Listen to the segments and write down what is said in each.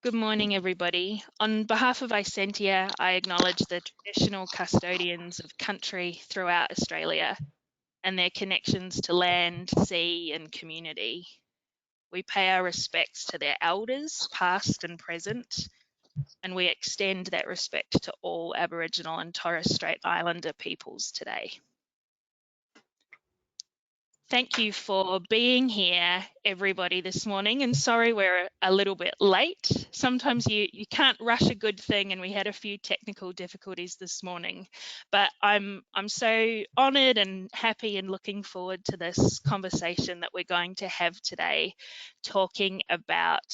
Good morning, everybody. On behalf of Isentia, I acknowledge the traditional custodians of country throughout Australia and their connections to land, sea and community. We pay our respects to their elders, past and present, and we extend that respect to all Aboriginal and Torres Strait Islander peoples today. Thank you for being here, everybody, this morning. And sorry we're a little bit late. Sometimes you can't rush a good thing, and we had a few technical difficulties this morning. But I'm so honoured and happy and looking forward to this conversation that we're going to have today, talking about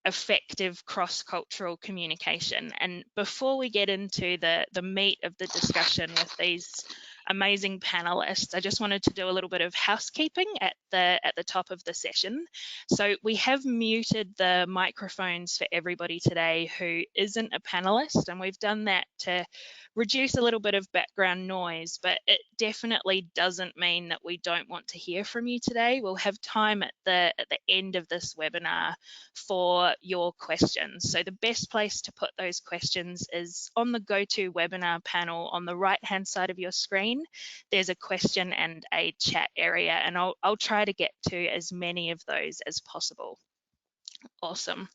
effective cross-cultural communication. And before we get into the meat of the discussion with these amazing panelists, I just wanted to do a little bit of housekeeping at the top of the session. So we have muted the microphones for everybody today who isn't a panelist, and we've done that to reduce a little bit of background noise, but it definitely doesn't mean that we don't want to hear from you today. We'll have time at the end of this webinar for your questions. So the best place to put those questions is on the GoToWebinar panel on the right-hand side of your screen. There's a question and a chat area, and I'll try to get to as many of those as possible. Awesome.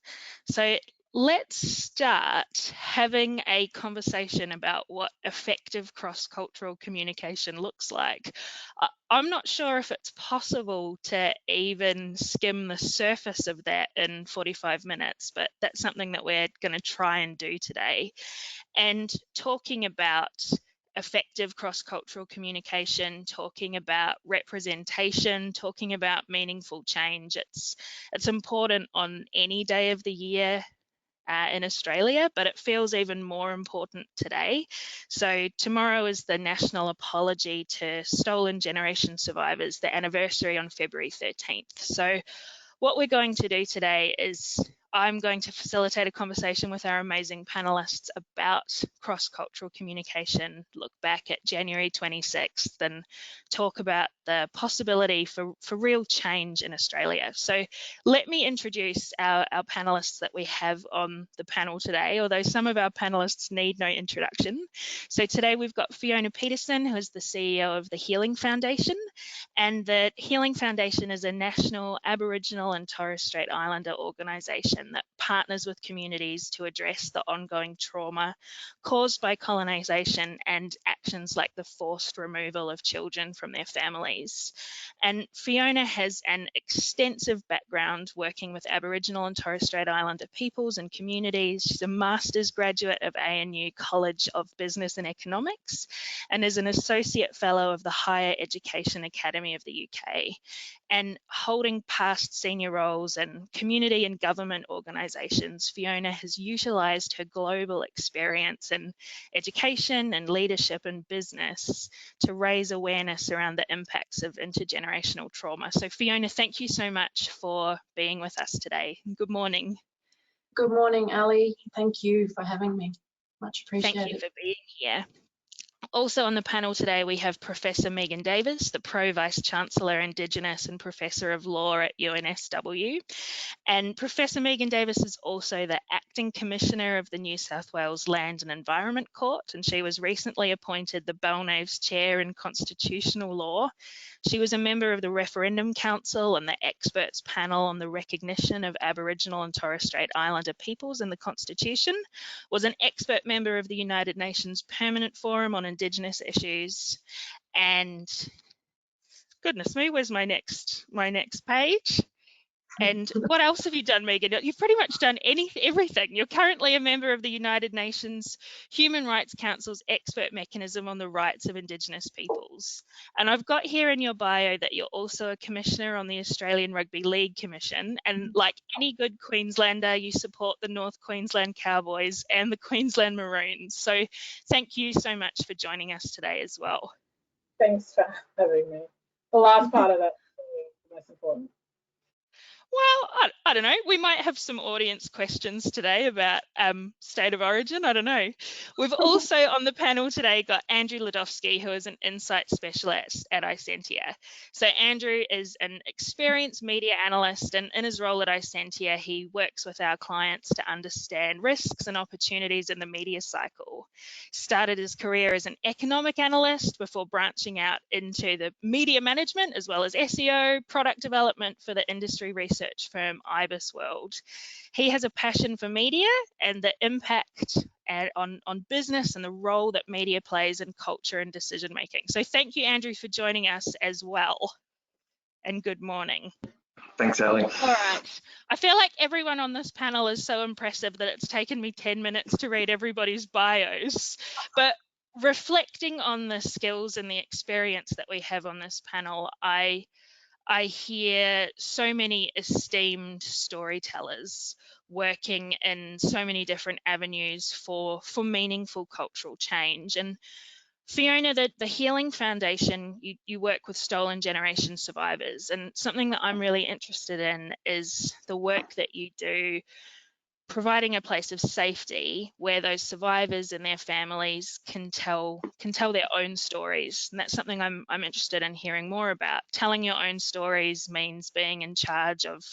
So let's start having a conversation about what effective cross-cultural communication looks like. I'm not sure if it's possible to even skim the surface of that in 45 minutes, but that's something that we're going to try and do today. And talking about effective cross-cultural communication, talking about representation, talking about meaningful change. It's important on any day of the year in Australia, but it feels even more important today. So tomorrow is the National Apology to Stolen Generation Survivors, the anniversary on February 13th. So what we're going to do today is I'm going to facilitate a conversation with our amazing panelists about cross-cultural communication, look back at January 26th and talk about the possibility for real change in Australia. So let me introduce our panelists that we have on the panel today, although some of our panelists need no introduction. So today we've got Fiona Petersen, who is the CEO of the Healing Foundation. And the Healing Foundation is a national Aboriginal and Torres Strait Islander organisation that partners with communities to address the ongoing trauma caused by colonisation and actions like the forced removal of children from their families. And Fiona has an extensive background working with Aboriginal and Torres Strait Islander peoples and communities. She's a master's graduate of ANU College of Business and Economics and is an associate fellow of the Higher Education Academy of the UK. And holding past senior roles in community and government organisations, Fiona has utilised her global experience in education and leadership and business to raise awareness around the impacts of intergenerational trauma. So Fiona, thank you so much for being with us today. Good morning. Good morning, Ali. Thank you for having me. Much appreciated. Thank you for being here. Also on the panel today, we have Professor Megan Davis, the Pro Vice-Chancellor Indigenous and Professor of Law at UNSW. And Professor Megan Davis is also the Acting Commissioner of the New South Wales Land and Environment Court, and she was recently appointed the Balnaves Chair in Constitutional Law. She was a member of the Referendum Council and the Experts Panel on the Recognition of Aboriginal and Torres Strait Islander Peoples in the Constitution, was an expert member of the United Nations Permanent Forum on Indigenous Issues, and goodness me, where's my next page? And what else have you done, Megan? You've pretty much done everything. You're currently a member of the United Nations Human Rights Council's expert mechanism on the rights of Indigenous peoples. And I've got here in your bio that you're also a commissioner on the Australian Rugby League Commission. And like any good Queenslander, you support the North Queensland Cowboys and the Queensland Maroons. So thank you so much for joining us today as well. Thanks for having me. The last part of that is the most important. Well, I don't know. We might have some audience questions today about state of origin. I don't know. We've also on the panel today got Andrew Ladowski, who is an insight specialist at Isentia. So Andrew is an experienced media analyst, and in his role at Isentia, he works with our clients to understand risks and opportunities in the media cycle. Started his career as an economic analyst before branching out into the media management as well as SEO, product development for the industry research firm IBISWorld. He has a passion for media and the impact on business and the role that media plays in culture and decision making. So thank you, Andrew, for joining us as well. And good morning. Thanks, Ali. All right. I feel like everyone on this panel is so impressive that it's taken me 10 minutes to read everybody's bios. But reflecting on the skills and the experience that we have on this panel, I hear so many esteemed storytellers working in so many different avenues for meaningful cultural change. And Fiona, the Healing Foundation, you work with stolen generation survivors, and something that I'm really interested in is the work that you do providing a place of safety where those survivors and their families can tell their own stories. And that's something I'm interested in hearing more about. Telling your own stories means being in charge of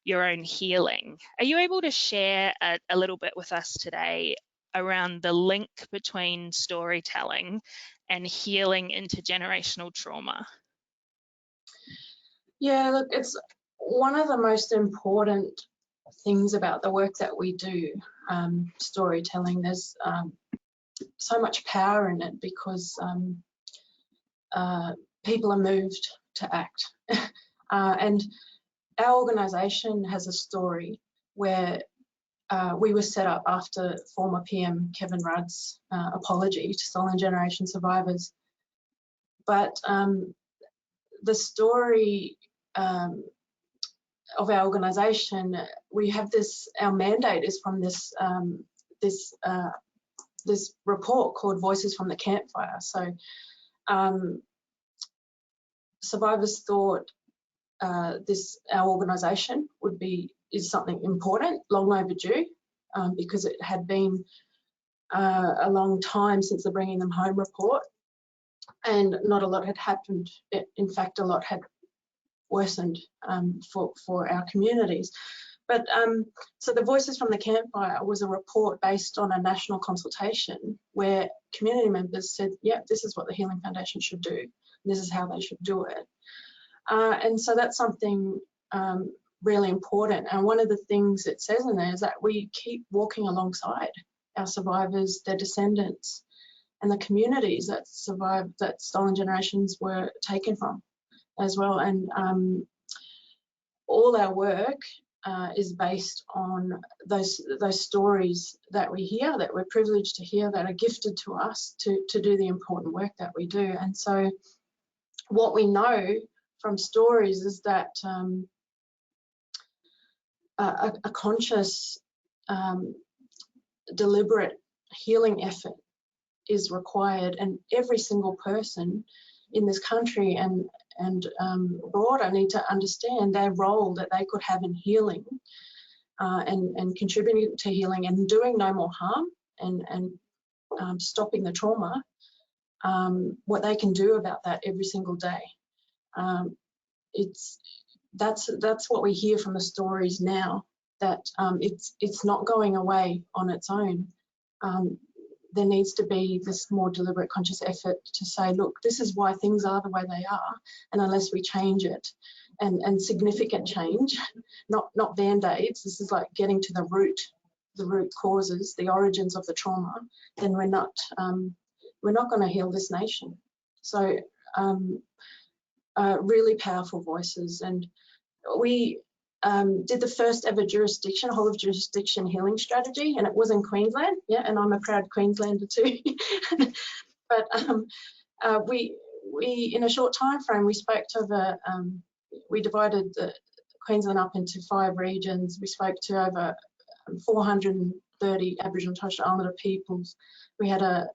your own healing. Are you able to share a little bit with us today around the link between storytelling and healing intergenerational trauma? Yeah, look, it's one of the most important things about the work that we do, storytelling. There's so much power in it because people are moved to act. And our organisation has a story where we were set up after former PM Kevin Rudd's apology to stolen generation survivors. But the story of our organisation, we have this. Our mandate is from this this report called Voices from the Campfire. So survivors thought our organisation is something important, long overdue, because it had been a long time since the Bringing Them Home report, and not a lot had happened. In fact, a lot had worsened for our communities. But so the Voices from the Campfire was a report based on a national consultation where community members said, yeah, this is what the Healing Foundation should do. This is how they should do it. And so that's something really important. And one of the things it says in there is that we keep walking alongside our survivors, their descendants, and the communities that survived, that stolen generations were taken from as well. And all our work is based on those stories that we hear, that we're privileged to hear, that are gifted to us to do the important work that we do. And so what we know from stories is that a conscious, deliberate healing effort is required, and every single person in this country and broader need to understand their role that they could have in healing and contributing to healing and doing no more harm and stopping the trauma, what they can do about that every single day. That's what we hear from the stories now, that it's not going away on its own. There needs to be this more deliberate, conscious effort to say, look, this is why things are the way they are, and unless we change it, and significant change, not band-aids, this is like getting to the root causes, the origins of the trauma, then we're not going to heal this nation. So really powerful voices. And we did the first ever whole of jurisdiction healing strategy, and it was in Queensland, yeah, and I'm a proud Queenslander too. But we in a short time frame, we spoke to we divided Queensland up into 5 regions. We spoke to over 430 Aboriginal and Torres Strait Islander peoples. We had a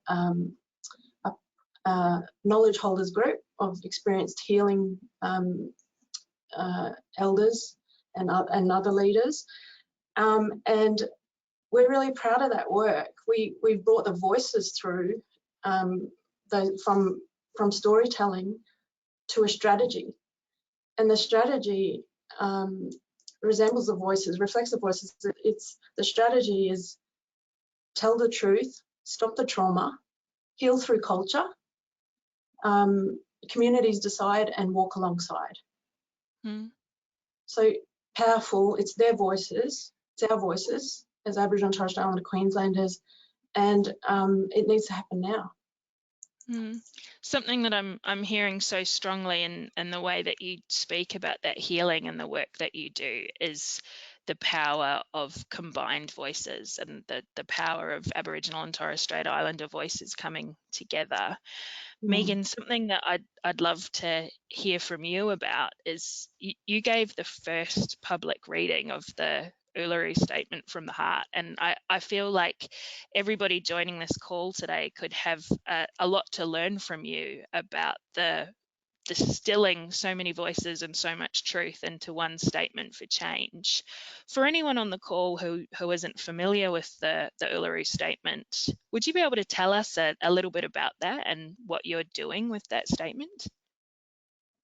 knowledge holders group of experienced healing elders and other leaders. And we're really proud of that work. We've brought the voices through from storytelling to a strategy. And the strategy resembles the voices, reflects the voices. The strategy is tell the truth, stop the trauma, heal through culture, communities decide, and walk alongside. So powerful, it's their voices, it's our voices as Aboriginal and Torres Strait Islander Queenslanders, and it needs to happen now. Something that I'm hearing so strongly in the way that you speak about that healing and the work that you do is the power of combined voices and the power of Aboriginal and Torres Strait Islander voices coming together. Megan, something that I'd love to hear from you about is you gave the first public reading of the Uluru Statement from the Heart, and I feel like everybody joining this call today could have a lot to learn from you about the distilling so many voices and so much truth into one statement for change. For anyone on the call who isn't familiar with the Uluru Statement, would you be able to tell us a little bit about that and what you're doing with that statement?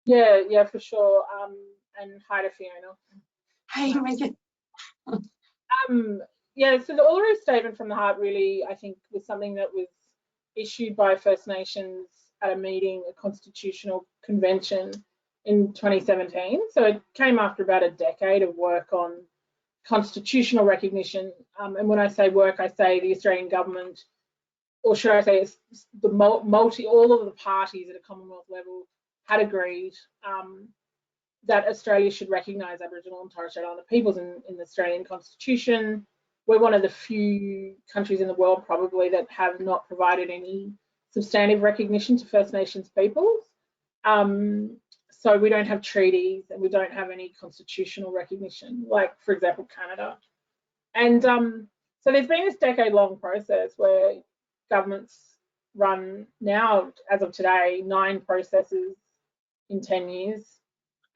Yeah, for sure. And hi to Fiona. Hey, Megan. So the Uluru Statement from the Heart really, I think, was something that was issued by First Nations at a meeting, a constitutional convention in 2017. So it came after about a decade of work on constitutional recognition. And when I say work, I say the Australian government, or should I say it's the all of the parties at a Commonwealth level had agreed that Australia should recognise Aboriginal and Torres Strait Islander peoples in the Australian Constitution. We're one of the few countries in the world probably that have not provided any substantive recognition to First Nations peoples. So we don't have treaties and we don't have any constitutional recognition, like, for example, Canada. And so there's been this decade-long process where governments run now, as of today, 9 processes in 10 years.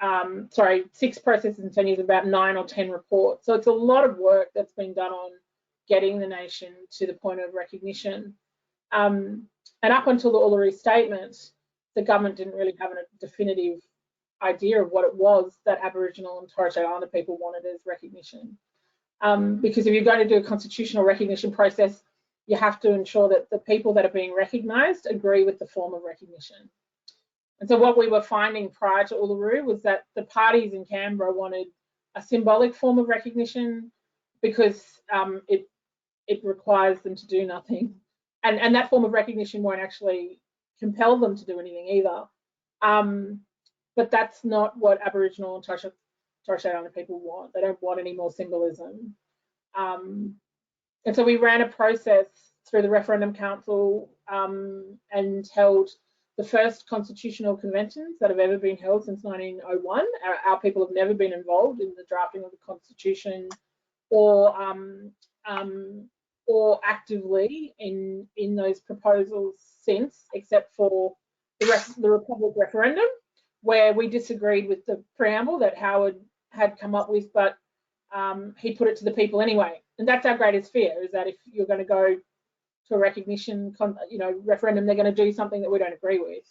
6 processes in 10 years, about 9 or 10 reports. So it's a lot of work that's been done on getting the nation to the point of recognition. And up until the Uluru Statement, the government didn't really have a definitive idea of what it was that Aboriginal and Torres Strait Islander people wanted as recognition. Because if you're going to do a constitutional recognition process, you have to ensure that the people that are being recognised agree with the form of recognition. And so what we were finding prior to Uluru was that the parties in Canberra wanted a symbolic form of recognition because it requires them to do nothing. And that form of recognition won't actually compel them to do anything either. But that's not what Aboriginal and Torres Strait Islander people want. They don't want any more symbolism. And so we ran a process through the Referendum Council and held the first constitutional conventions that have ever been held since 1901. Our people have never been involved in the drafting of the Constitution or actively in those proposals since, except for the Republic referendum, where we disagreed with the preamble that Howard had come up with, but he put it to the people anyway. And that's our greatest fear, is that if you're going to go to a recognition referendum, they're going to do something that we don't agree with.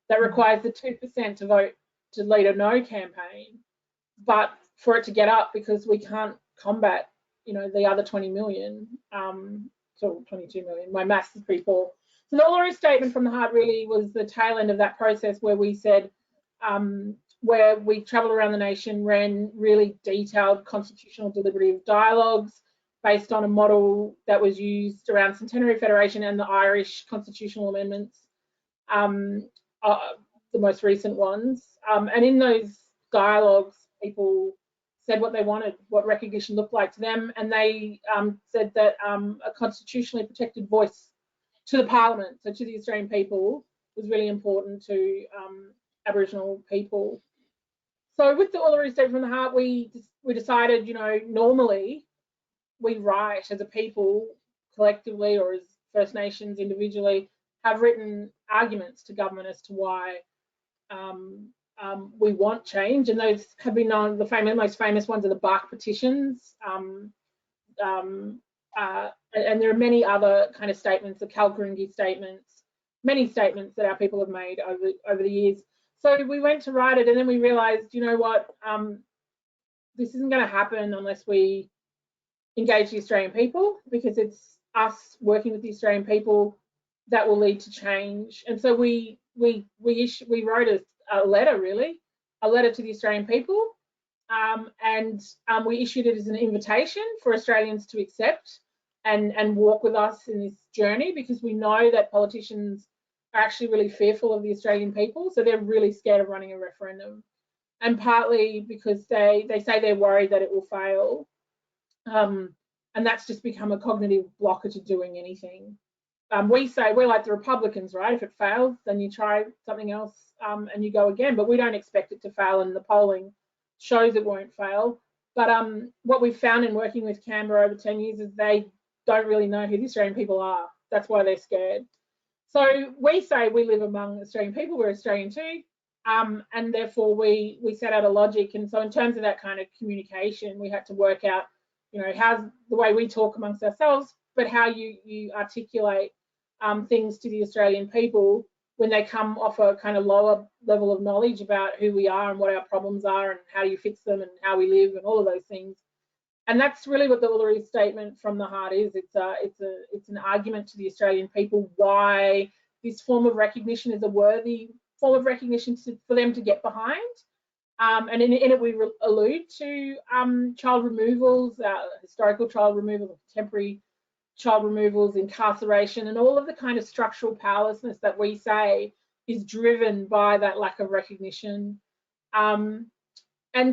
That requires the 2% to vote to lead a no campaign, but for it to get up, because we can't combat the other 20 million, so 22 million. My maths is pretty poor. So the Uluru Statement from the Heart really was the tail end of that process, where we said, where we travelled around the nation, ran really detailed constitutional deliberative dialogues based on a model that was used around Centenary Federation and the Irish constitutional amendments, the most recent ones. And in those dialogues, people said what they wanted, what recognition looked like to them, and they said that a constitutionally protected voice to the Parliament, so to the Australian people, was really important to Aboriginal people. So with the Uluru Statement from the Heart, we decided, normally we write as a people collectively, or as First Nations individually, have written arguments to government as to why we want change, and those have been known. The most famous ones are the bark petitions, and there are many other kind of statements, the Kalkaringi statements, many statements that our people have made over the years. So we went to write it, and then we realised, you know what, this isn't going to happen unless we engage the Australian people, because it's us working with the Australian people that will lead to change. And so we wrote a letter, really, a letter to the Australian people, and we issued it as an invitation for Australians to accept and walk with us in this journey, because we know that politicians are actually really fearful of the Australian people, so they're really scared of running a referendum, and partly because they say they're worried that it will fail, and that's just become a cognitive blocker to doing anything. We say we're like the Republicans, right? If it fails, then you try something else and you go again, but we don't expect it to fail, and the polling shows it won't fail. But what we've found in working with Canberra over 10 years is they don't really know who the Australian people are. That's why they're scared. So we say we live among Australian people, we're Australian too, and therefore we set out a logic. And so in terms of that kind of communication, we had to work out, you know, how's the way we talk amongst ourselves, but how you articulate things to the Australian people when they come off a kind of lower level of knowledge about who we are and what our problems are and how you fix them and how we live and all of those things. And that's really what the Uluru Statement from the Heart is. It's an argument to the Australian people why this form of recognition is a worthy form of recognition for them to get behind. And in it we allude to child removals, historical child removals, temporary child removals, incarceration, and all of the kind of structural powerlessness that we say is driven by that lack of recognition. And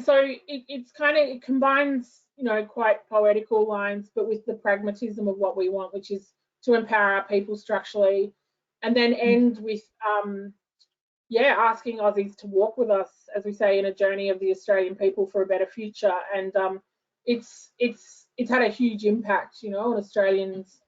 so it combines, you know, quite poetical lines, but with the pragmatism of what we want, which is to empower our people structurally, and then end with asking Aussies to walk with us, as we say, in a journey of the Australian people for a better future. And it's had a huge impact, you know, on Australians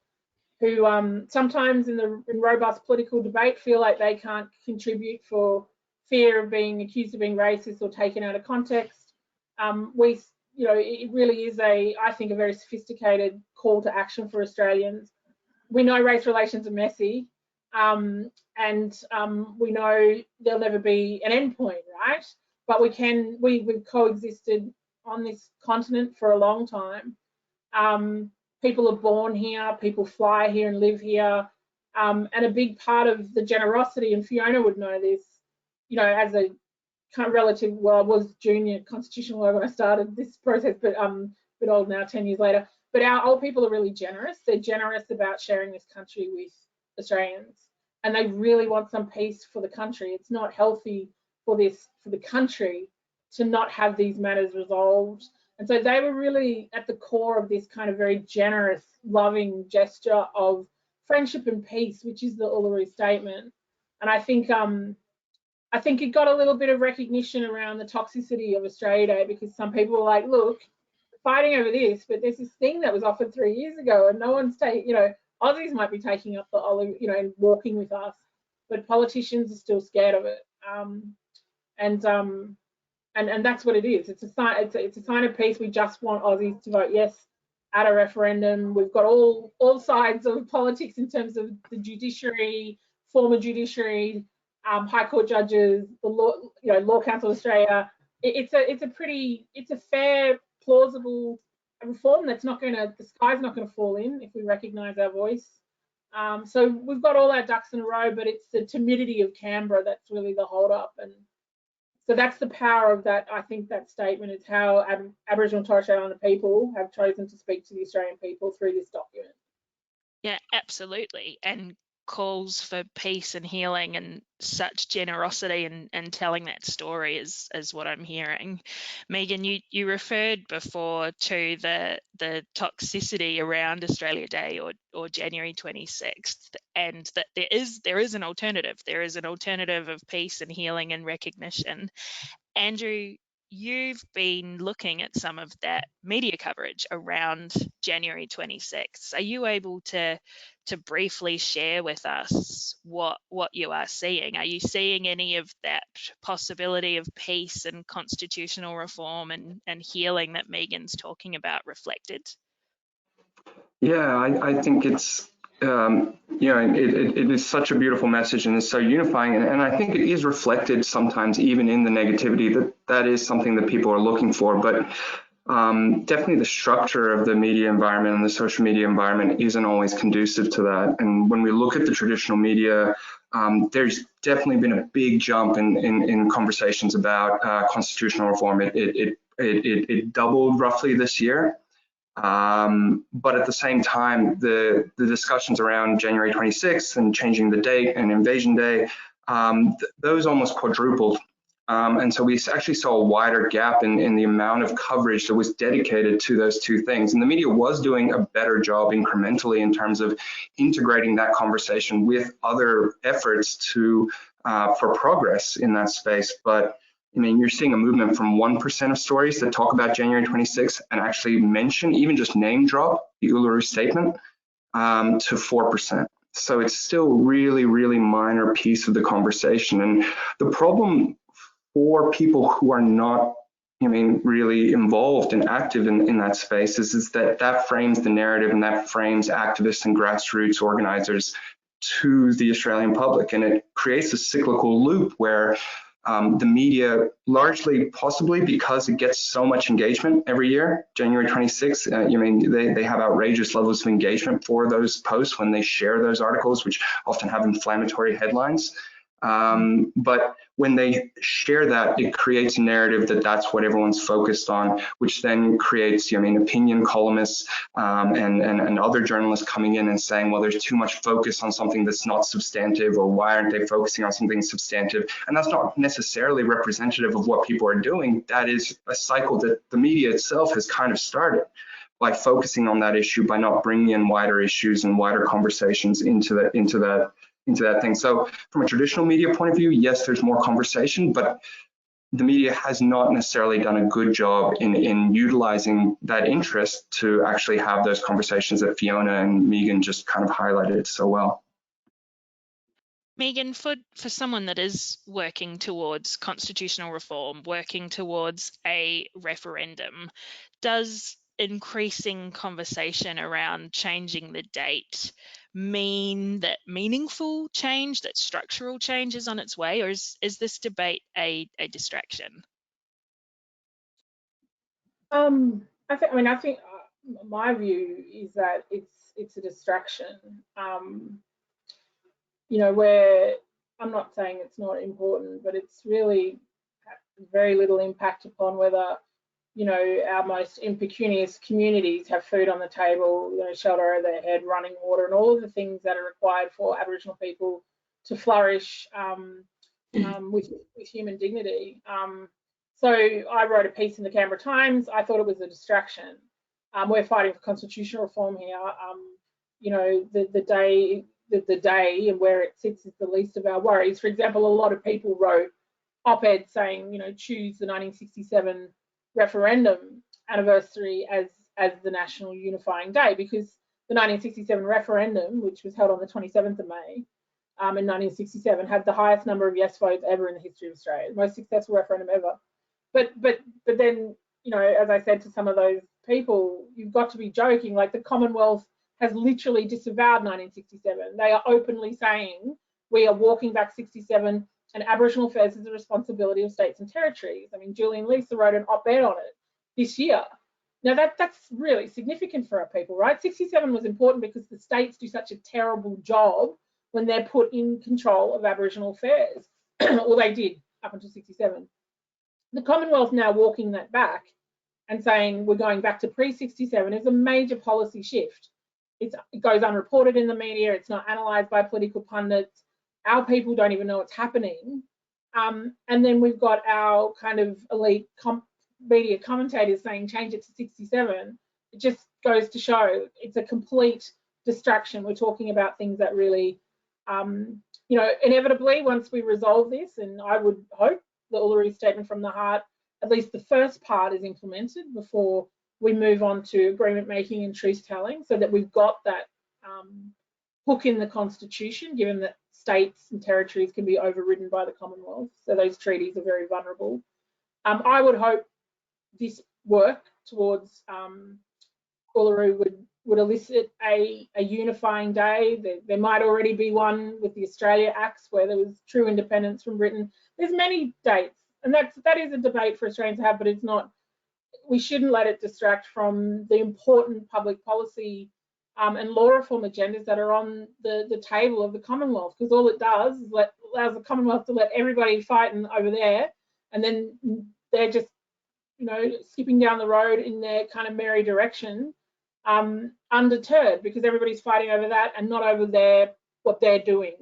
who sometimes in robust political debate feel like they can't contribute for fear of being accused of being racist or taken out of context. It really is I think, a very sophisticated call to action for Australians. We know race relations are messy, and we know there'll never be an end point, right? But we've coexisted on this continent for a long time. People are born here, people fly here and live here, and a big part of the generosity, and Fiona would know this, you know, as a kind of relative, well, I was junior constitutional lawyer when I started this process, but a bit old now, 10 years later. But our old people are really generous. They're generous about sharing this country with Australians, and they really want some peace for the country. It's not healthy for the country to not have these matters resolved. And so they were really at the core of this kind of very generous, loving gesture of friendship and peace, which is the Uluru Statement. And I think it got a little bit of recognition around the toxicity of Australia Day, because some people were like, look, fighting over this, but there's this thing that was offered 3 years ago and no one's taking, you know, Aussies might be taking up the Uluru, you know, and walking with us, but politicians are still scared of it. And that's what it is. It's a sign of peace. We just want Aussies to vote yes at a referendum. We've got all sides of politics in terms of the judiciary, former judiciary, High Court judges, the Law Council of Australia. It's a fair, plausible reform that's not going to, the sky's not going to fall in if we recognise our voice. So we've got all our ducks in a row, but it's the timidity of Canberra that's really the hold up. And so that's the power of that. I think that statement is how Aboriginal and Torres Strait Islander people have chosen to speak to the Australian people through this document. Yeah, absolutely. And calls for peace and healing and such generosity and telling that story is what I'm hearing. Megan, you referred before to the toxicity around Australia Day or January 26th, and that there is an alternative. There is an alternative of peace and healing and recognition. Andrew, you've been looking at some of that media coverage around January 26th. Are you able to briefly share with us what you are seeing? Are you seeing any of that possibility of peace and constitutional reform and healing that Megan's talking about reflected? Yeah, I think it's, it is such a beautiful message and it's so unifying. And I think it is reflected sometimes even in the negativity that is something that people are looking for. But definitely the structure of the media environment and the social media environment isn't always conducive to that. And when we look at the traditional media, there's definitely been a big jump in conversations about constitutional reform. It doubled roughly this year. But at the same time, the discussions around January 26th and changing the date and Invasion Day, those almost quadrupled. And so we actually saw a wider gap in the amount of coverage that was dedicated to those two things. And the media was doing a better job incrementally in terms of integrating that conversation with other efforts for progress in that space. But I mean, you're seeing a movement from 1% of stories that talk about January 26th and actually mention, even just name drop the Uluru Statement, to 4%. So it's still really, really minor piece of the conversation. And the problem for people who are not, really involved and active in that space is that frames the narrative and that frames activists and grassroots organizers to the Australian public. And it creates a cyclical loop where the media, largely possibly because it gets so much engagement every year, January 26th, they have outrageous levels of engagement for those posts when they share those articles, which often have inflammatory headlines. But when they share that, it creates a narrative that's what everyone's focused on, which then creates, opinion columnists and other journalists coming in and saying, well, there's too much focus on something that's not substantive, or why aren't they focusing on something substantive? And that's not necessarily representative of what people are doing. That is a cycle that the media itself has kind of started by focusing on that issue, by not bringing in wider issues and wider conversations into that thing. So from a traditional media point of view, yes, there's more conversation, but the media has not necessarily done a good job in utilizing that interest to actually have those conversations that Fiona and Megan just kind of highlighted so well. Megan, for someone that is working towards constitutional reform, working towards a referendum, does increasing conversation around changing the date mean that meaningful change, that structural change is on its way, or is this debate a distraction? I think my view is that it's a distraction. Where I'm not saying it's not important, but it's really very little impact upon whether our most impecunious communities have food on the table, shelter over their head, running water, and all of the things that are required for Aboriginal people to flourish with human dignity. So I wrote a piece in the Canberra Times. I thought it was a distraction. We're fighting for constitutional reform here. The day and where it sits is the least of our worries. For example, a lot of people wrote op-eds saying, choose the 1967 referendum anniversary as the national unifying day, because the 1967 referendum, which was held on the 27th of May in 1967, had the highest number of yes votes ever in the history of Australia, the most successful referendum ever. But then, as I said to some of those people, you've got to be joking. Like, the Commonwealth has literally disavowed 1967. They are openly saying we are walking back 67, and Aboriginal affairs is the responsibility of states and territories. I mean, Julian Lisa wrote an op-ed on it this year. Now that's really significant for our people, right? 67 was important because the states do such a terrible job when they're put in control of Aboriginal affairs, or they did up until 67. The Commonwealth now walking that back and saying we're going back to pre-67 is a major policy shift. It goes unreported in the media. It's not analysed by political pundits. Our people don't even know what's happening. And then we've got our kind of elite media commentators saying change it to 67. It just goes to show it's a complete distraction. We're talking about things that really, inevitably, once we resolve this, and I would hope the Uluru Statement from the Heart at least the first part is implemented before we move on to agreement making and truth telling, so that we've got that hook in the Constitution, given that states and territories can be overridden by the Commonwealth. So those treaties are very vulnerable. I would hope this work towards Uluru would elicit a unifying day. There might already be one with the Australia Acts where there was true independence from Britain. There's many dates, and that is a debate for Australians to have, but it's not. We shouldn't let it distract from the important public policy and law reform agendas that are on the table of the Commonwealth, because all it does is allows the Commonwealth to let everybody fighting over there, and then they're just, you know, skipping down the road in their kind of merry direction, undeterred, because everybody's fighting over that and not over what they're doing.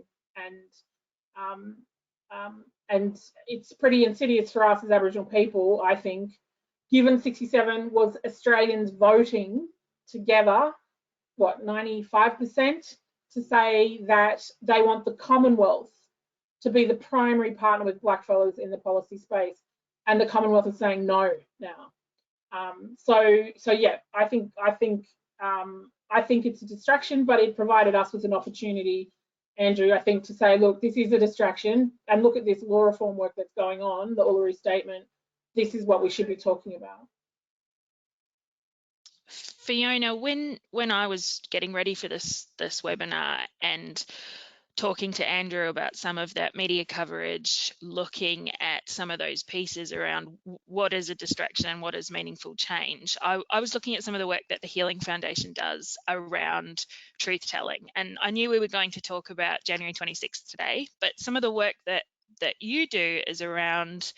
And it's pretty insidious for us as Aboriginal people, I think, given 67 was Australians voting together, what, 95%, to say that they want the Commonwealth to be the primary partner with blackfellas in the policy space, and the Commonwealth is saying no now. So yeah, I think it's a distraction, but it provided us with an opportunity, Andrew, I think, to say, look, this is a distraction, and look at this law reform work that's going on, the Uluru Statement. This is what we should be talking about. Fiona, when I was getting ready for this webinar and talking to Andrew about some of that media coverage, looking at some of those pieces around what is a distraction and what is meaningful change, I was looking at some of the work that the Healing Foundation does around truth telling. And I knew we were going to talk about January 26th today, but some of the work that you do is around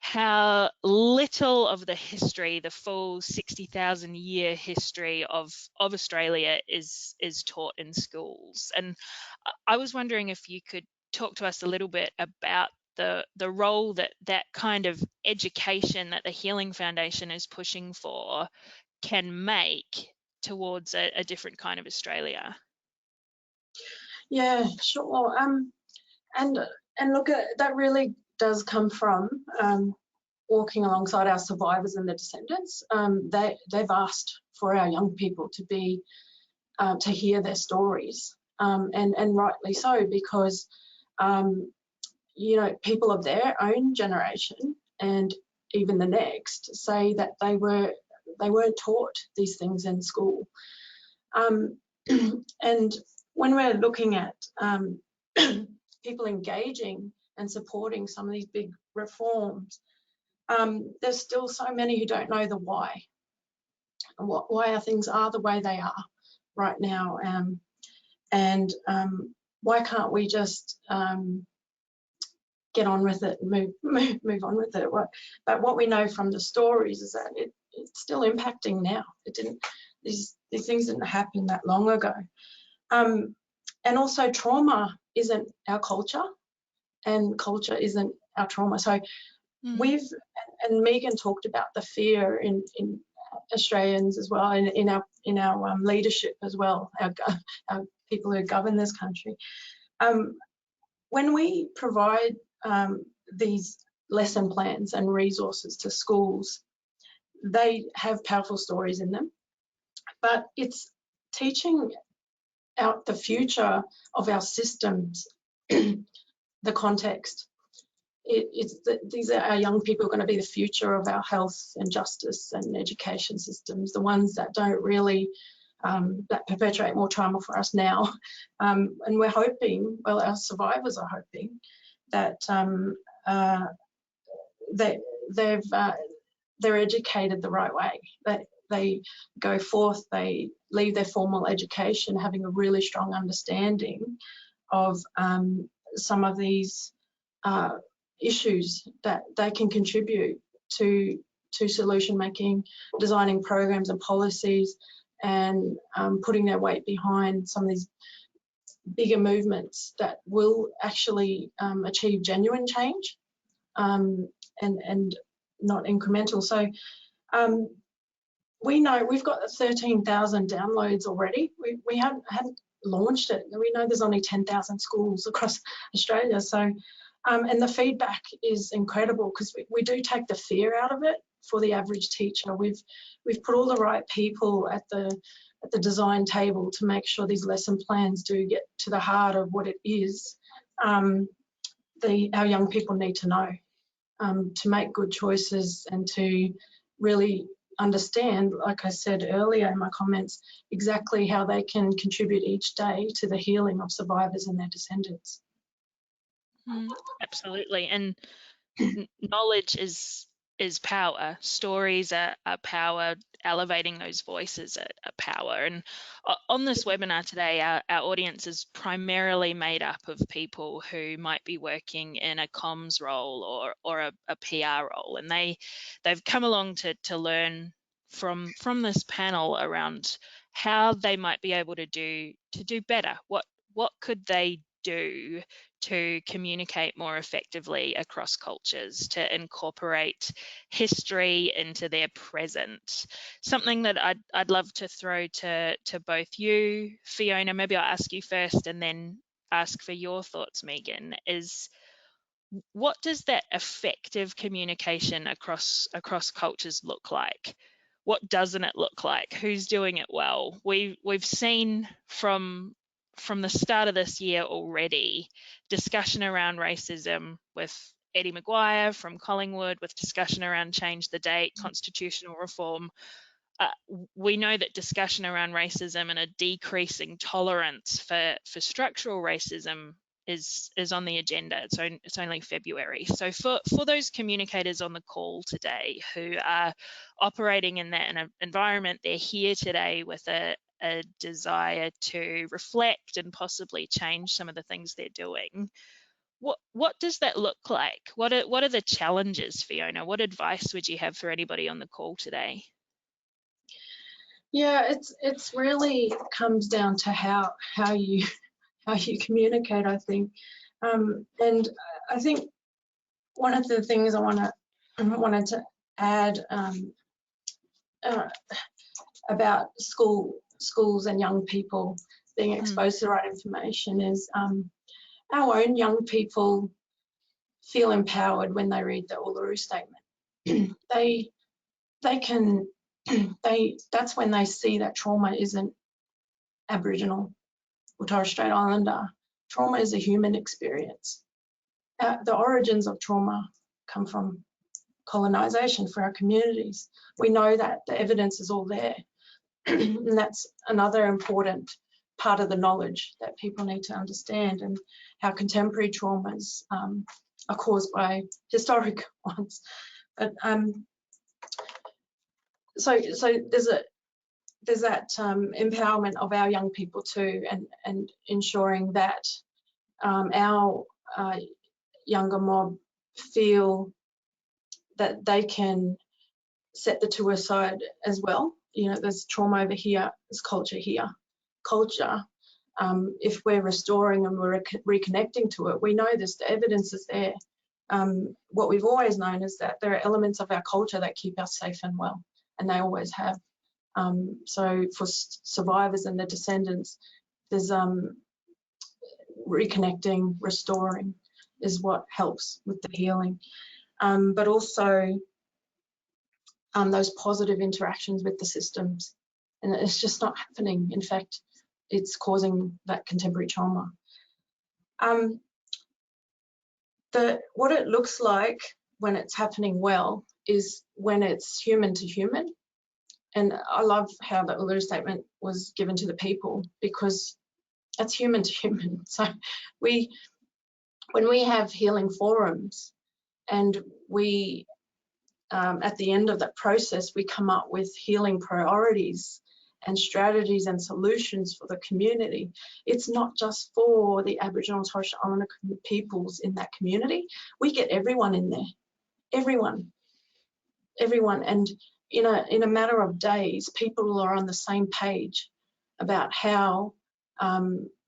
how little of the history, the full 60,000 year history of Australia is taught in schools. And I was wondering if you could talk to us a little bit about the role that kind of education that the Healing Foundation is pushing for can make towards a different kind of Australia. Yeah, sure. And look, that really does come from walking alongside our survivors and the descendants. They've asked for our young people to be to hear their stories, and rightly so, because you know, people of their own generation and even the next say that they weren't taught these things in school. And when we're looking at people engaging and supporting some of these big reforms, there's still so many who don't know the why. Why things are the way they are right now, and why can't we just get on with it and move on with it? But what we know from the stories is that it's still impacting now. It didn't. These things didn't happen that long ago. And also, trauma isn't our culture, and culture isn't our trauma. So and Megan talked about the fear in Australians as well, and in our leadership as well, our people who govern this country. When we provide these lesson plans and resources to schools, they have powerful stories in them, but it's teaching out the future of our systems, the context. These are our young people going to be the future of our health and justice and education systems, the ones that don't really, that perpetuate more trauma for us now. And we're hoping, well, our survivors are hoping that they're educated the right way, that they go forth, they leave their formal education having a really strong understanding of some of these issues, that they can contribute to solution making, designing programs and policies, and putting their weight behind some of these bigger movements that will actually achieve genuine change, and not incremental. So we know we've got 13,000 downloads already. We hadn't launched it. We know there's only 10,000 schools across Australia. So And the feedback is incredible because we do take the fear out of it for the average teacher. We've put all the right people at the design table to make sure these lesson plans do get to the heart of what it is our young people need to know to make good choices and to really understand, like I said earlier in my comments, exactly how they can contribute each day to the healing of survivors and their descendants. Absolutely, and knowledge is power. Stories are power. Elevating those voices are power. And on this webinar today, our audience is primarily made up of people who might be working in a comms role or a PR role, and they've come along to learn from this panel around how they might be able to do better. What could they do to communicate more effectively across cultures, to incorporate history into their present? Something that I'd love to throw to both you, Fiona, maybe I'll ask you first and then ask for your thoughts, Megan, is what does that effective communication across cultures look like? What doesn't it look like? Who's doing it well? We've seen from the start of this year already discussion around racism with Eddie Maguire from Collingwood, with discussion around change the date, constitutional reform. We know that discussion around racism and a decreasing tolerance for structural racism is on the agenda. It's only February. So for those communicators on the call today who are operating in that environment, they're here today with a desire to reflect and possibly change some of the things they're doing. What does that look like? What are the challenges, Fiona? What advice would you have for anybody on the call today? Yeah, it's really comes down to how you communicate, I think, and I think one of the things I wanted to add about schools and young people being exposed to the right information is our own young people feel empowered when they read the Uluru Statement. That's when they see that trauma isn't Aboriginal or Torres Strait Islander. Trauma is a human experience. The origins of trauma come from colonisation for our communities. We know that the evidence is all there. And that's another important part of the knowledge that people need to understand, and how contemporary traumas are caused by historic ones. But so there's that empowerment of our young people too, and ensuring that our younger mob feel that they can set the two aside as well. You know, there's trauma over here, there's culture here. Culture, if we're restoring and we're reconnecting to it, we know this, the evidence is there. What we've always known is that there are elements of our culture that keep us safe and well, and they always have. So for survivors and their descendants, there's reconnecting, restoring is what helps with the healing. But also those positive interactions with the systems. And it's just not happening. In fact, it's causing that contemporary trauma. What it looks like when it's happening well is when it's human to human. And I love how the Uluru Statement was given to the people, because it's human to human. So when we have healing forums and we, at the end of that process, we come up with healing priorities and strategies and solutions for the community. It's not just for the Aboriginal and Torres Strait Islander peoples in that community. We get everyone in there, everyone. And in a matter of days, people are on the same page about how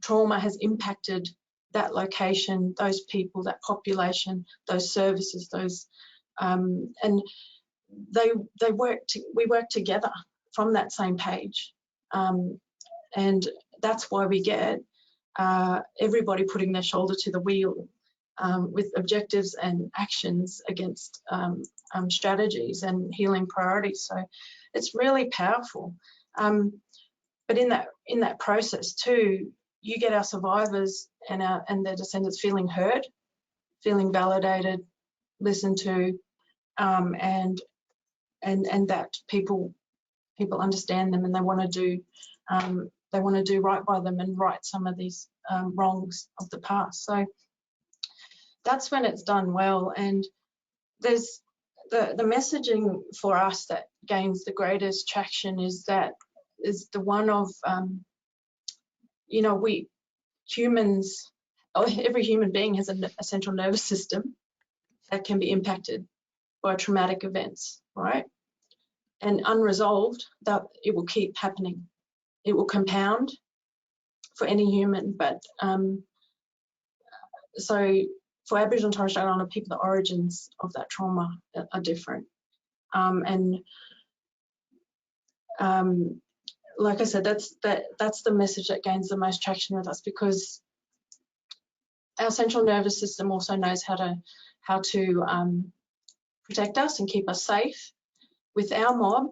trauma has impacted that location, those people, that population, those services, those and we work together from that same page, and that's why we get everybody putting their shoulder to the wheel with objectives and actions against strategies and healing priorities. So it's really powerful. But in that process too, you get our survivors and their descendants feeling heard, feeling validated, listened to, and that people understand them and they want to do right by them and right some of these wrongs of the past. So that's when it's done well. And there's the messaging for us that gains the greatest traction is the one of we humans, every human being has a central nervous system that can be impacted by traumatic events, right? And unresolved, that it will keep happening. It will compound for any human, but so for Aboriginal and Torres Strait Islander people, the origins of that trauma are different. Like I said, that's the message that gains the most traction with us, because our central nervous system also knows how to protect us and keep us safe. With our mob,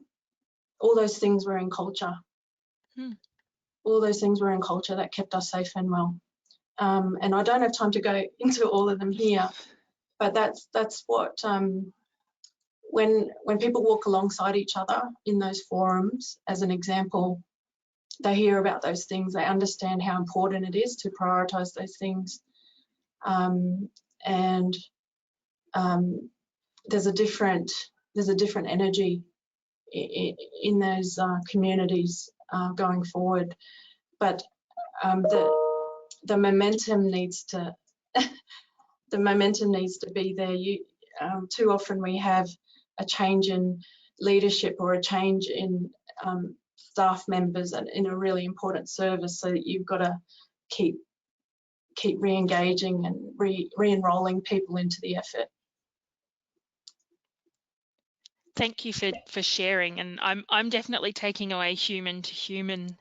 all those things were in culture. All those things were in culture that kept us safe and well. And I don't have time to go into all of them here, but that's what when people walk alongside each other in those forums, as an example, they hear about those things, they understand how important it is to prioritise those things, and there's a different energy in those communities going forward. But the momentum needs to be there. Too often we have a change in leadership or a change in staff members in a really important service, so that you've got to keep re-engaging and re-enrolling people into the effort. Thank you for sharing, and I'm definitely taking away human to human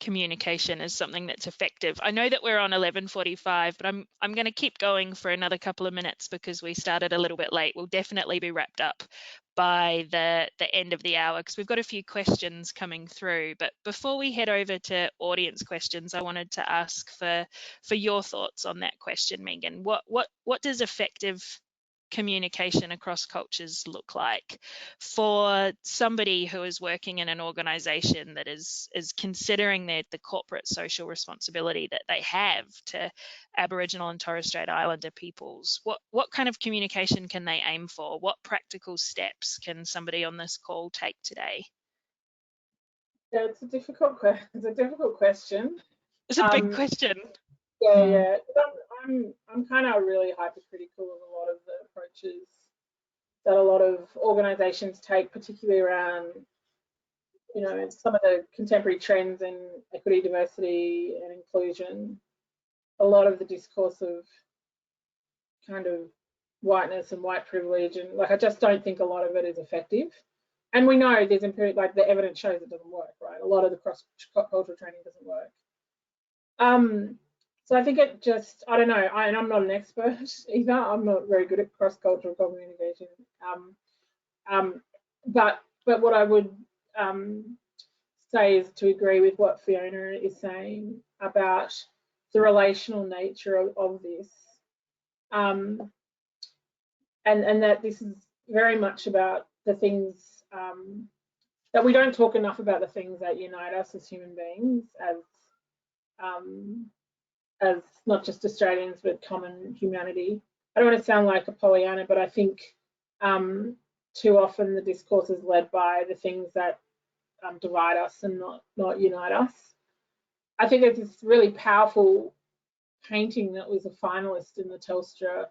communication as something that's effective. I know that we're on 11:45, but I'm going to keep going for another couple of minutes because we started a little bit late. We'll definitely be wrapped up by the end of the hour because we've got a few questions coming through. But before we head over to audience questions, I wanted to ask for your thoughts on that question, Megan. What does effective communication across cultures look like for somebody who is working in an organisation that is considering the corporate social responsibility that they have to Aboriginal and Torres Strait Islander peoples? What kind of communication can they aim for? What practical steps can somebody on this call take today? Yeah, it's a difficult question. It's a big question. Yeah. I'm kind of really hypercritical of a lot of the approaches that a lot of organisations take, particularly around, some of the contemporary trends in equity, diversity, and inclusion. A lot of the discourse of kind of whiteness and white privilege, and I just don't think a lot of it is effective. And we know there's the evidence shows it doesn't work, right? A lot of the cross-cultural training doesn't work. So I think it just, I don't know, and I'm not an expert either. I'm not very good at cross-cultural communication. But what I would say is to agree with what Fiona is saying about the relational nature of this, and that this is very much about the things that we don't talk enough about, the things that unite us as human beings, as not just Australians, but common humanity. I don't want to sound like a Pollyanna, but I think too often the discourse is led by the things that divide us and not unite us. I think there's this really powerful painting that was a finalist in the Telstra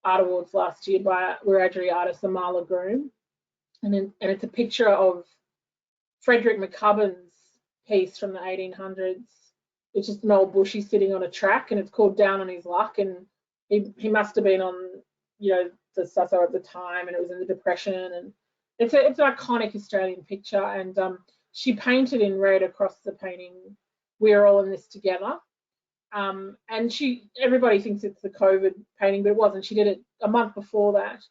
Art Awards last year by Wiradjuri artist Amala Groom, and it's a picture of Frederick McCubbin's piece from the 1800s. It's just an old bushie sitting on a track, and it's called Down on His Luck, and he must have been on the Susso at the time, and it was in the Depression, and it's an iconic Australian picture. And she painted in red across the painting, "We're all in this together." And everybody thinks it's the COVID painting, but it wasn't. She did it a month before that.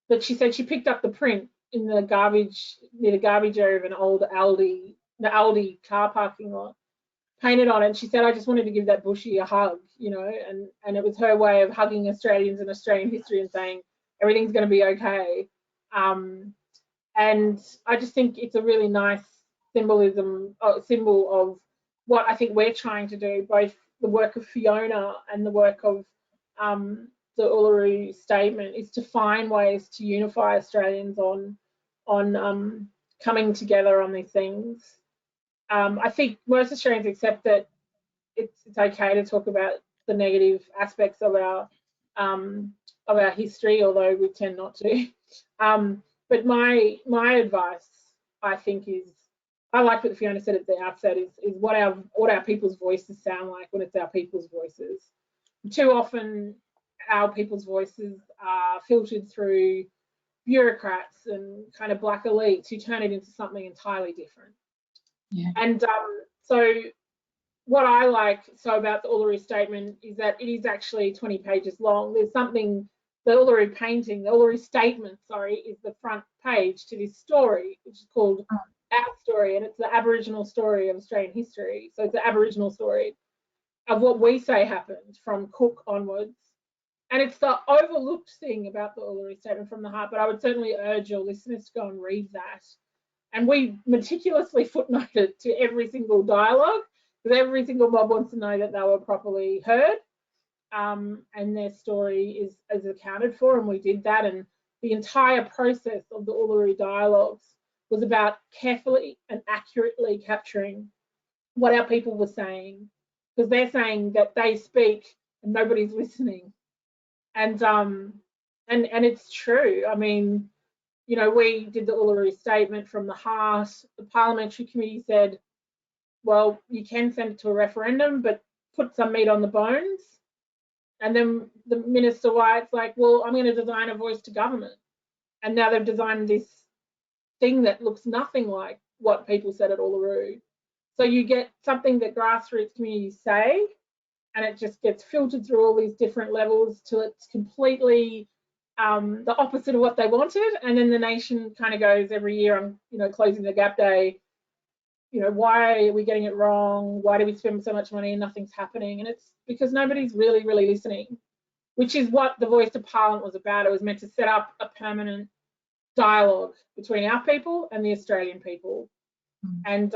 But she said she picked up the print in the garbage, near the garbage area of an old the Aldi car parking lot, painted on it. And she said, I just wanted to give that bushie a hug, you know, and it was her way of hugging Australians and Australian history and saying everything's going to be okay. And I just think it's a really nice symbol of what I think we're trying to do, both the work of Fiona and the work of the Uluru Statement, is to find ways to unify Australians on coming together on these things. I think most Australians accept that it's okay to talk about the negative aspects of our history, although we tend not to. But my advice, I think, is, I like what Fiona said at the outset, is what our people's voices sound like when it's our people's voices. Too often, our people's voices are filtered through bureaucrats and kind of black elites who turn it into something entirely different. Yeah. And so what I like about the Uluru Statement is that it is actually 20 pages long. There's something, the Uluru painting, the Uluru Statement, sorry, is the front page to this story, which is called Our Story, and it's the Aboriginal story of Australian history. So it's the Aboriginal story of what we say happened from Cook onwards. And it's the overlooked thing about the Uluru Statement from the Heart, but I would certainly urge your listeners to go and read that. And we meticulously footnoted to every single dialogue, because every single mob wants to know that they were properly heard, and their story is accounted for, and we did that. And the entire process of the Uluru Dialogues was about carefully and accurately capturing what our people were saying, because they're saying that they speak and nobody's listening. And it's true. I mean, you know, we did the Uluru Statement from the Heart. The Parliamentary Committee said, well, you can send it to a referendum, but put some meat on the bones. And then the Minister White's like, well, I'm going to design a voice to government. And now they've designed this thing that looks nothing like what people said at Uluru. So you get something that grassroots communities say, and it just gets filtered through all these different levels till it's completely the opposite of what they wanted. And then the nation kind of goes every year on, you know, closing the gap day, you know, why are we getting it wrong? Why do we spend so much money and nothing's happening? And it's because nobody's really, really listening, which is what the Voice to Parliament was about. It was meant to set up a permanent dialogue between our people and the Australian people. And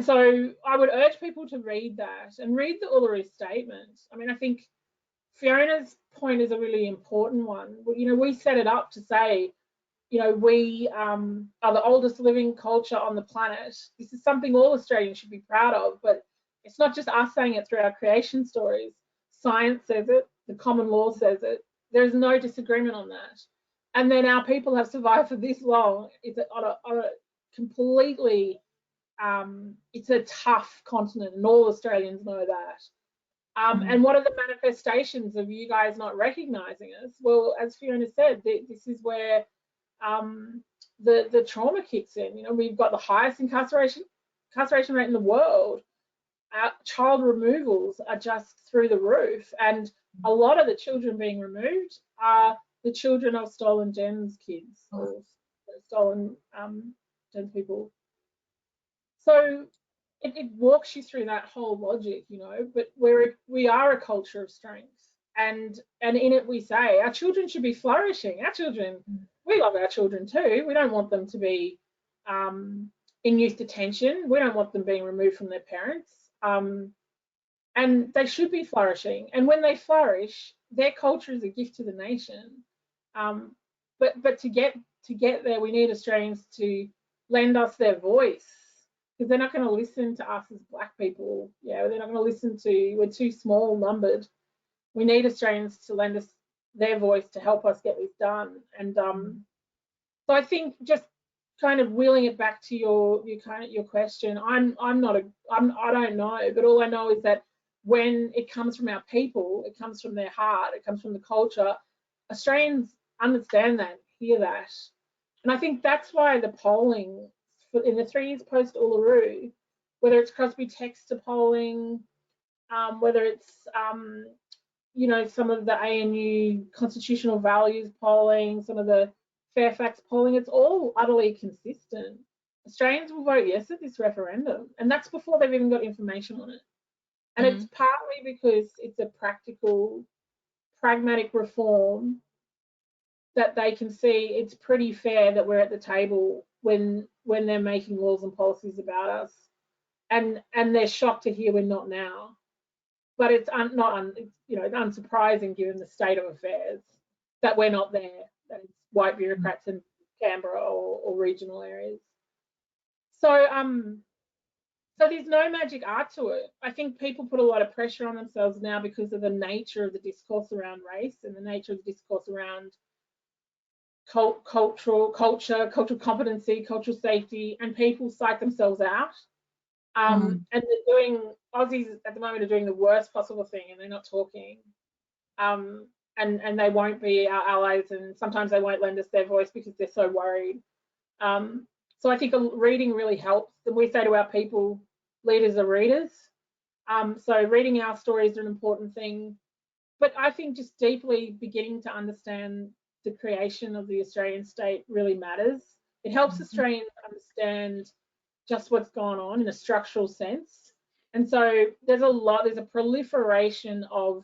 so I would urge people to read that and read the Uluru Statement. I mean, I think Fiona's point is a really important one. You know, we set it up to say, you know, we are the oldest living culture on the planet. This is something all Australians should be proud of, but it's not just us saying it through our creation stories. Science says it, the common law says it. There's no disagreement on that. And then our people have survived for this long. It's on a completely, it's a tough continent, and all Australians know that. And what are the manifestations of you guys not recognising us? Well, as Fiona said, this is where the trauma kicks in. You know, we've got the highest incarceration rate in the world. Our child removals are just through the roof, and a lot of the children being removed are the children of stolen gens kids, or stolen gens people. So it walks you through that whole logic, you know, but we are a culture of strength, and in it we say our children should be flourishing. Our children, we love our children too. We don't want them to be in youth detention. We don't want them being removed from their parents, and they should be flourishing. And when they flourish, their culture is a gift to the nation. But to get there, we need Australians to lend us their voice, because they're not going to listen to us as Black people. Yeah, they're not going to listen to, we're too small numbered. We need Australians to lend us their voice to help us get this done. And so I think, just kind of wheeling it back to your question, I don't know, but all I know is that when it comes from our people, it comes from their heart, it comes from the culture. Australians understand that, hear that. And I think that's why the polling in the 3 years post Uluru whether it's Crosby-Textor polling, whether it's you know, some of the ANU constitutional values polling, some of the Fairfax polling, it's all utterly consistent. Australians will vote yes at this referendum, and that's before they've even got information on it. And it's partly because it's a practical, pragmatic reform that they can see it's pretty fair that we're at the table when they're making laws and policies about us, and they're shocked to hear we're not now. But it's you know, unsurprising given the state of affairs that we're not there. That it's white bureaucrats in Canberra or regional areas. So so there's no magic art to it. I think people put a lot of pressure on themselves now because of the nature of the discourse around race and the nature of the discourse around cultural competency, cultural safety, and people psych themselves out. And they're doing, Aussies at the moment are doing the worst possible thing, and they're not talking. And they won't be our allies, and sometimes they won't lend us their voice because they're so worried. So I think reading really helps. And we say to our people, leaders are readers. So reading our stories are an important thing. But I think just deeply beginning to understand the creation of the Australian state really matters. It helps Australians understand just what's gone on in a structural sense. And so there's a proliferation of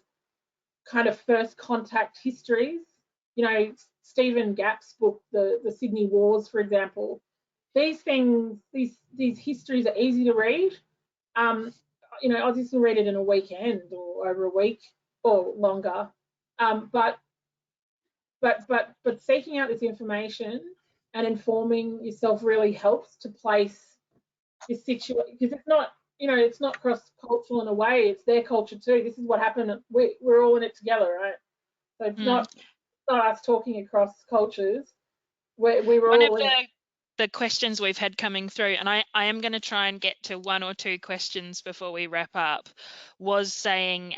kind of first contact histories. You know, Stephen Gapp's book, the Sydney Wars, for example, these things, these histories are easy to read. You know, Aussies can read it in a weekend or over a week or longer. But seeking out this information and informing yourself really helps to place this situation, because it's not, you know, it's not cross-cultural in a way, it's their culture too. This is what happened. We're all in it together, right? So it's not us talking across cultures. We were One all of in it. the questions we've had coming through, and I am going to try and get to one or two questions before we wrap up, was saying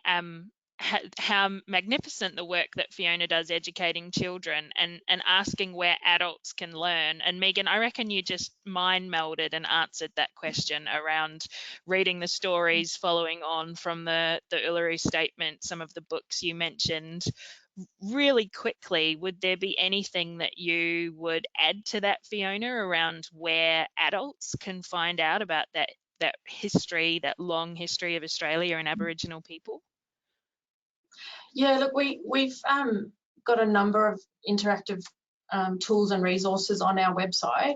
how magnificent the work that Fiona does educating children and asking where adults can learn. And Megan, I reckon you just mind melded and answered that question around reading the stories following on from the Uluru Statement, some of the books you mentioned. Really quickly, would there be anything that you would add to that, Fiona, around where adults can find out about that history, that long history of Australia and Aboriginal people? Yeah, look, we've got a number of interactive tools and resources on our website,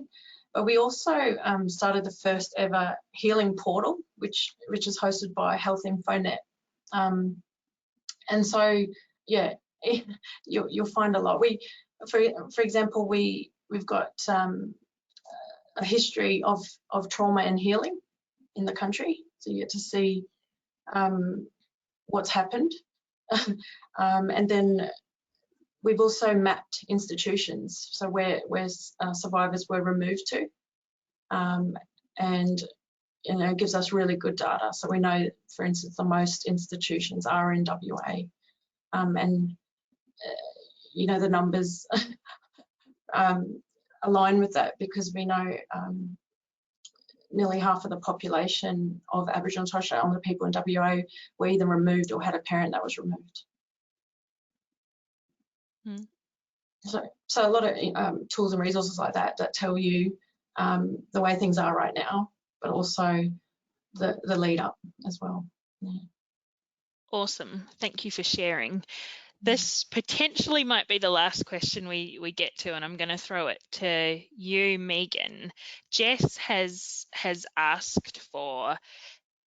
but we also started the first ever healing portal, which is hosted by Health InfoNet. And so, yeah, you'll find a lot. For example, we've got a history of trauma and healing in the country, so you get to see what's happened. And then we've also mapped institutions, so where survivors were removed to, and you know, it gives us really good data. So we know, for instance, the most institutions are in WA, and you know, the numbers align with that, because we know nearly half of the population of Aboriginal and Torres Strait Islander people in WA were either removed or had a parent that was removed. So a lot of tools and resources like that tell you the way things are right now, but also the lead up as well. Yeah. Awesome. Thank you for sharing. This potentially might be the last question we get to, and I'm going to throw it to you, Megan. Jess has asked for,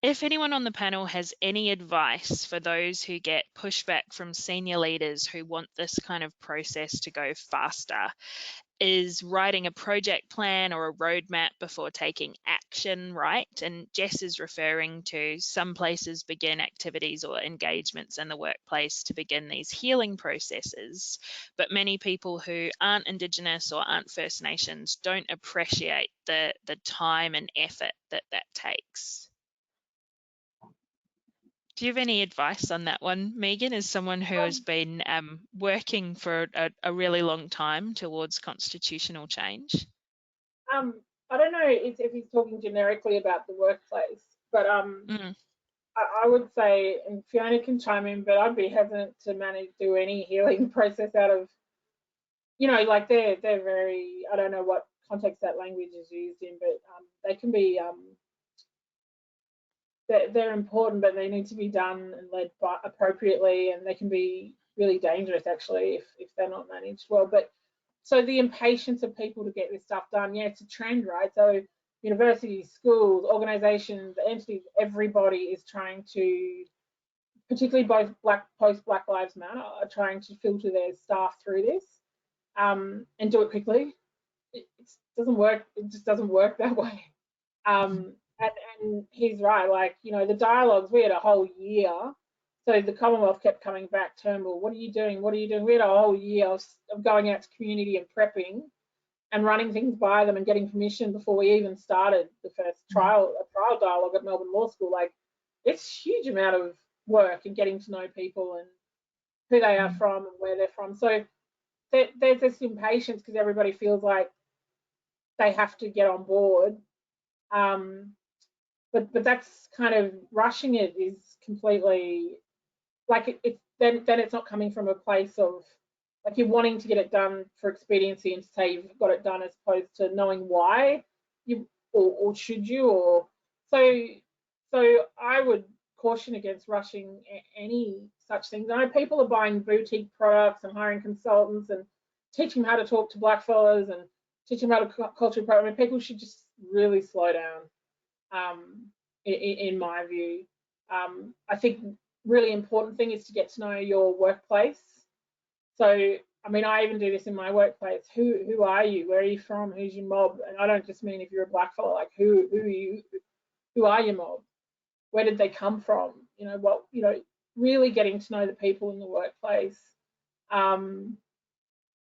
if anyone on the panel has any advice for those who get pushback from senior leaders who want this kind of process to go faster. Is writing a project plan or a roadmap before taking action right? And Jess is referring to some places begin activities or engagements in the workplace to begin these healing processes, but many people who aren't Indigenous or aren't First Nations don't appreciate the time and effort that takes. Do you have any advice on that one, Megan, as someone who has been working for a really long time towards constitutional change? I don't know if he's talking generically about the workplace, but I would say, and Fiona can chime in, but I'd be hesitant to do any healing process out of, you know, like they're very, I don't know what context that language is used in, but they can be, they're important, but they need to be done and led appropriately, and they can be really dangerous actually if they're not managed well. But so the impatience of people to get this stuff done, yeah, it's a trend, right? So universities, schools, organisations, entities, everybody is trying to, particularly both post-Black Lives Matter, are trying to filter their staff through this and do it quickly. It doesn't work. It just doesn't work that way. And he's right. Like, you know, the dialogues, we had a whole year. So the Commonwealth kept coming back, Turnbull, what are you doing? What are you doing? We had a whole year of going out to community and prepping and running things by them and getting permission before we even started the first trial dialogue at Melbourne Law School. Like, it's a huge amount of work and getting to know people and who they are from and where they're from. So there's this impatience because everybody feels like they have to get on board. But that's kind of rushing it is completely like then it's not coming from a place of like you're wanting to get it done for expediency and to say you've got it done as opposed to knowing why you or should you or so I would caution against rushing any such things. I know people are buying boutique products and hiring consultants and teaching them how to talk to blackfellas and teaching them how to culturally program. I mean, people should just really slow down. In my view, I think really important thing is to get to know your workplace. So, I mean, I even do this in my workplace. Who are you? Where are you from? Who's your mob? And I don't just mean if you're a blackfella, like who are you? Who are your mob? Where did they come from? You know, what, you know, really getting to know the people in the workplace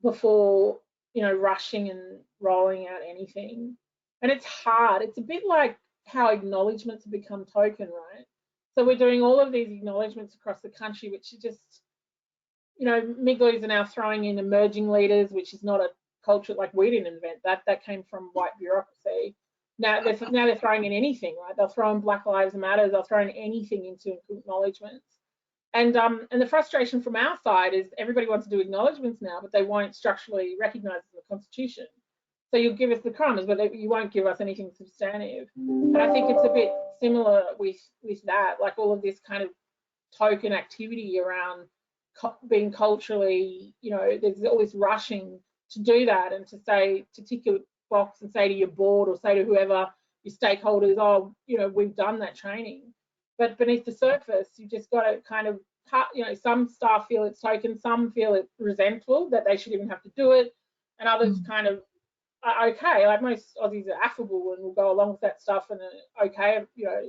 before, you know, rushing and rolling out anything. And it's hard. It's a bit like how acknowledgements have become token, right? So we're doing all of these acknowledgements across the country, which are just, you know, Migloos are now throwing in emerging leaders, which is not a culture, like we didn't invent that. That came from white bureaucracy. Now they're throwing in anything, right? They'll throw in Black Lives Matter. They'll throw in anything into acknowledgements. And the frustration from our side is everybody wants to do acknowledgements now, but they won't structurally recognise it in the Constitution. So you'll give us the crumbs, but you won't give us anything substantive. And I think it's a bit similar with that, like all of this kind of token activity around being culturally, you know, there's all this rushing to do that and to say, to tick your box and say to your board or say to whoever your stakeholders, oh, you know, we've done that training. But beneath the surface, you just got to kind of, you know, some staff feel it's token, some feel it's resentful that they should even have to do it, and others kind of, okay, like most Aussies are affable and will go along with that stuff and are okay, you know,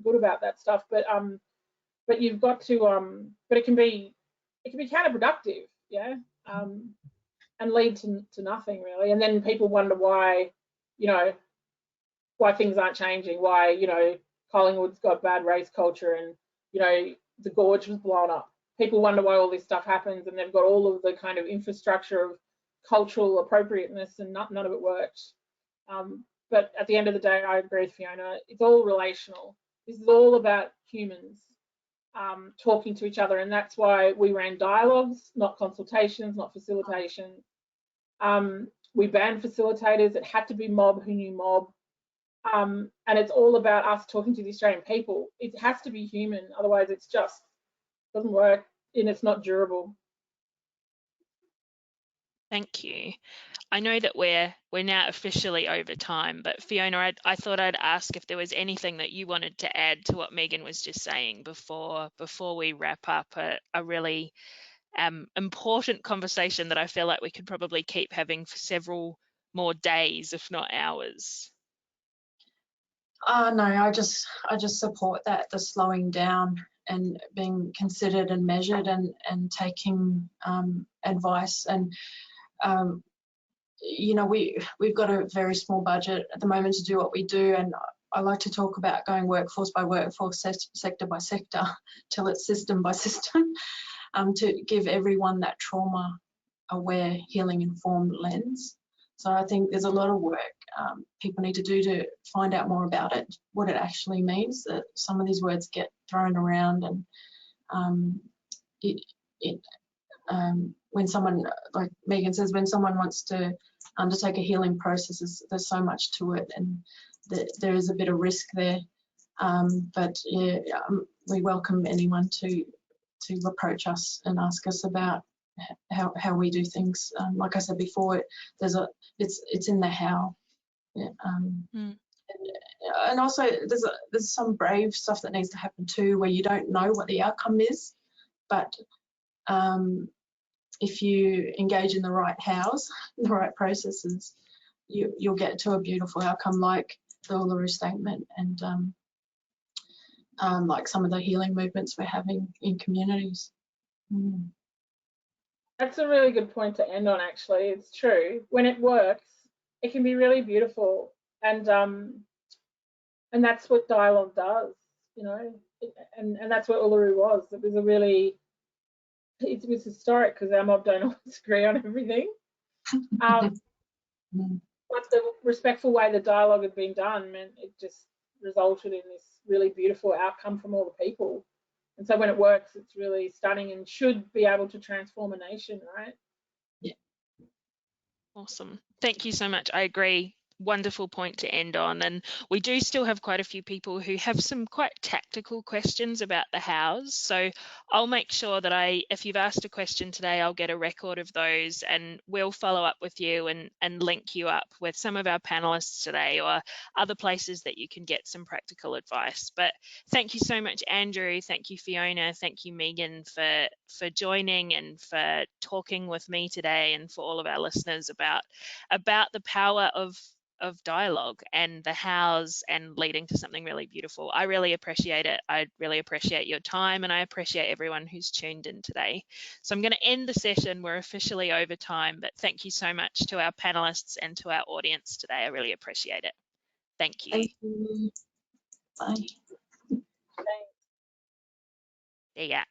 good about that stuff. But you've got to, but it can be counterproductive, yeah, and lead to nothing really. And then people wonder why, you know, why things aren't changing, why, you know, Collingwood's got bad race culture and, you know, the gorge was blown up. People wonder why all this stuff happens and they've got all of the kind of infrastructure of cultural appropriateness and none of it works. But at the end of the day, I agree with Fiona, it's all relational. This is all about humans talking to each other, and that's why we ran dialogues, not consultations, not facilitation. We banned facilitators. It had to be mob who knew mob. And it's all about us talking to the Australian people. It has to be human, otherwise it's just doesn't work and it's not durable. Thank you. I know that we're now officially over time, but Fiona, I thought I'd ask if there was anything that you wanted to add to what Megan was just saying before we wrap up a really important conversation that I feel like we could probably keep having for several more days, if not hours. No, I just support that, the slowing down and being considered and measured and taking advice. And you know, we've got a very small budget at the moment to do what we do, and I like to talk about going workforce by workforce, sector by sector, till it's system by system, to give everyone that trauma-aware, healing-informed lens. So I think there's a lot of work people need to do to find out more about it, what it actually means. That some of these words get thrown around, and when someone, like Megan says, when someone wants to undertake a healing process, there's so much to it, and there is a bit of risk there. But yeah, we welcome anyone to approach us and ask us about how we do things. Like I said before, it's in the how. Yeah, and also there's some brave stuff that needs to happen too, where you don't know what the outcome is, but if you engage in the right hows, the right processes, you'll get to a beautiful outcome, like the Uluru Statement, and like some of the healing movements we're having in communities. That's a really good point to end on, actually. It's true. When it works, it can be really beautiful, and that's what dialogue does, you know, and that's what Uluru was. It was historic because our mob don't always agree on everything. But the respectful way the dialogue had been done meant it just resulted in this really beautiful outcome from all the people. And so when it works, it's really stunning and should be able to transform a nation, right? Yeah. Awesome. Thank you so much. I agree. Wonderful point to end on. And we do still have quite a few people who have some quite tactical questions about the hows. So I'll make sure that if you've asked a question today, I'll get a record of those, and we'll follow up with you and link you up with some of our panelists today, or other places that you can get some practical advice. But thank you so much, Andrew. Thank you, Fiona. Thank you, Megan, for joining and for talking with me today, and for all of our listeners about the power of dialogue and the hows and leading to something really beautiful. I really appreciate it. I really appreciate your time, and I appreciate everyone who's tuned in today. So I'm going to end the session. We're officially over time, but thank you so much to our panelists and to our audience today. I really appreciate it. Thank you. Thank you. Bye. Thanks. There you go.